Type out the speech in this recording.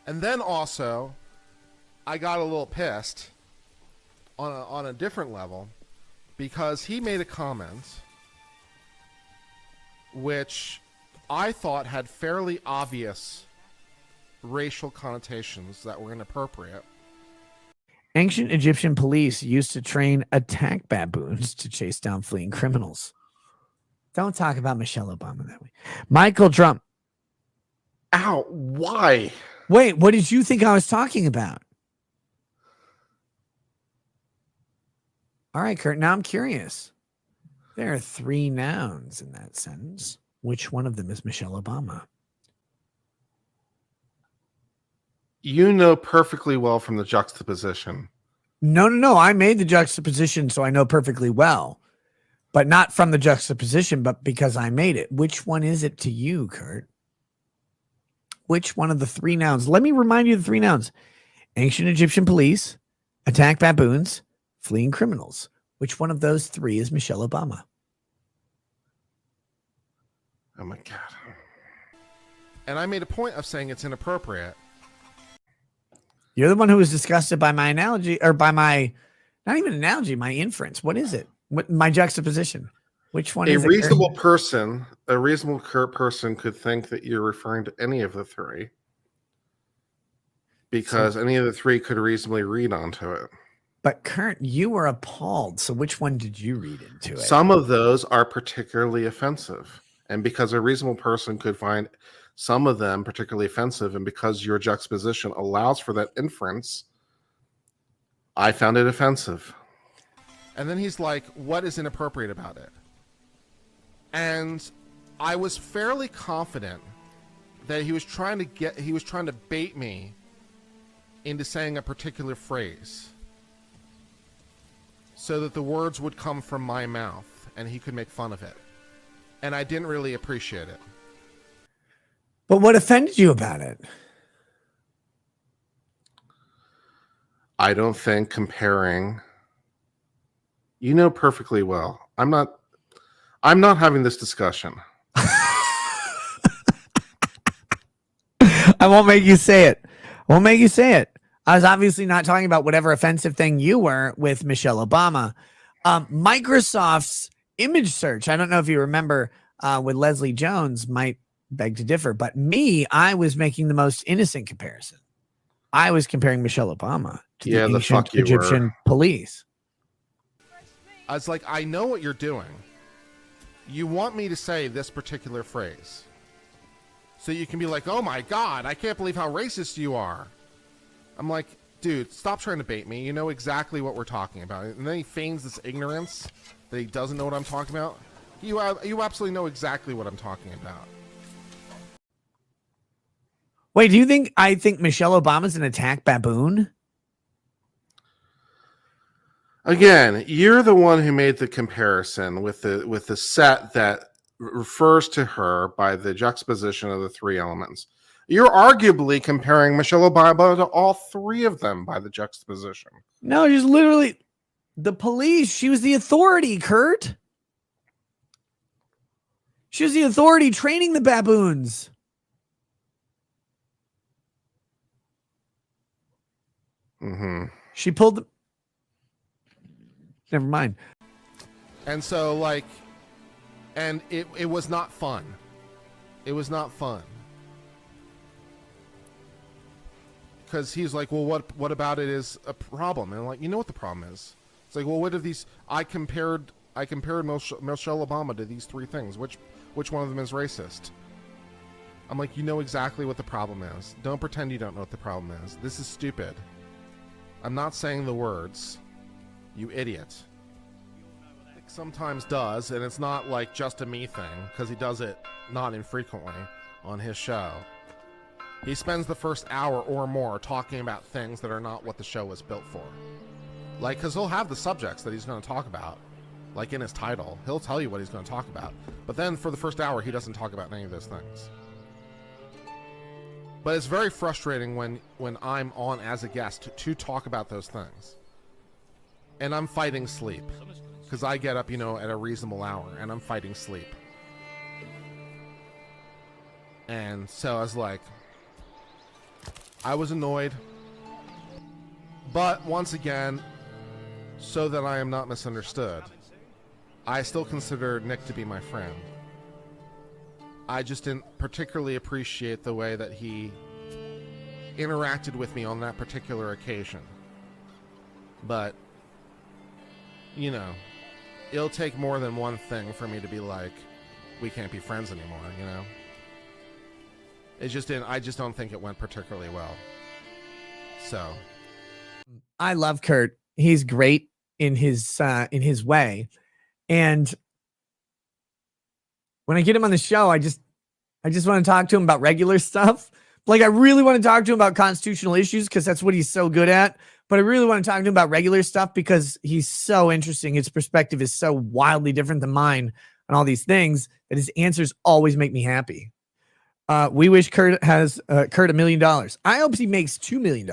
And then also, I got a little pissed on a different level because he made a comment which I thought had fairly obvious racial connotations that were inappropriate. Ancient Egyptian police used to train attack baboons to chase down fleeing criminals. Don't talk about Michelle Obama that way. Michael Trump. Ow, why? Wait, what did you think I was talking about? All right, Kurt, now I'm curious. There are 3 nouns in that sentence. Which one of them is Michelle Obama? You know perfectly well from the juxtaposition. No. I made the juxtaposition, so I know perfectly well. But not from the juxtaposition, but because I made it. Which one is it to you, Kurt? Which one of the 3 nouns? Let me remind you of the 3 nouns. Ancient Egyptian police, attack baboons, fleeing criminals. Which one of those 3 is Michelle Obama? Oh my God. And I made a point of saying it's inappropriate. You're the one who was disgusted by my analogy, or by my, not even analogy, my inference. What is it? What, my juxtaposition? Which one is it? A reasonable person could think that you're referring to any of the 3 because any of the 3 could reasonably read onto it. But Kurt, you were appalled. So which one did you read into it? Some of those are particularly offensive. And because a reasonable person could find some of them particularly offensive, and because your juxtaposition allows for that inference, I found it offensive. And then he's like, what is inappropriate about it? And I was fairly confident that he was trying to bait me into saying a particular phrase so that the words would come from my mouth and he could make fun of it. And I didn't really appreciate it. But what offended you about it? I don't think comparing, you know perfectly well. I'm not having this discussion. I won't make you say it. I was obviously not talking about whatever offensive thing you were with Michelle Obama. Microsoft's image search, I don't know if you remember, with Leslie Jones, might beg to differ, but I was making the most innocent comparison. I was comparing Michelle Obama to the ancient Egyptian police. I was like, I know what you're doing. You want me to say this particular phrase so you can be like, oh my God, I can't believe how racist you are. I'm like, dude, stop trying to bait me. You know exactly what we're talking about. And then he feigns this ignorance that he doesn't know what I'm talking about. You absolutely know exactly what I'm talking about. Wait, do you think I think Michelle Obama's an attack baboon? Again, you're the one who made the comparison with the set that refers to her by the juxtaposition of the 3 elements. You're arguably comparing Michelle Obama to all 3 of them by the juxtaposition. No, just literally the police. She was the authority, Kurt. She was the authority training the baboons. Mm-hmm. She pulled them. Never mind. And so, like, and it was not fun. It was not fun. Because he's like, well, what about it is a problem? And I'm like, you know what the problem is? It's like, well, what if these? I compared Michelle Obama to these 3 things. Which one of them is racist? I'm like, you know exactly what the problem is. Don't pretend you don't know what the problem is. This is stupid. I'm not saying the words. You idiot. It sometimes does, and it's not like just a me thing, because he does it not infrequently on his show. He spends the first hour or more talking about things that are not what the show was built for. Like, because he'll have the subjects that he's going to talk about, like in his title. He'll tell you what he's going to talk about. But then for the first hour, he doesn't talk about any of those things. But it's very frustrating when I'm on as a guest to talk about those things. And I'm fighting sleep. Because I get up, at a reasonable hour, and I'm fighting sleep. And so I was like, I was annoyed. But once again, so that I am not misunderstood, I still consider Nick to be my friend. I just didn't particularly appreciate the way that he interacted with me on that particular occasion. But, you know, it'll take more than one thing for me to be like, we can't be friends anymore, you know? It just didn't, I just don't think it went particularly well. So I love Kurt. He's great in his way. And when I get him on the show, I just want to talk to him about regular stuff. Like, I really want to talk to him about constitutional issues because that's what he's so good at. But I really want to talk to him about regular stuff because he's so interesting. His perspective is so wildly different than mine on all these things that his answers always make me happy. We wish Kurt $1 million. I hope he makes $2 million.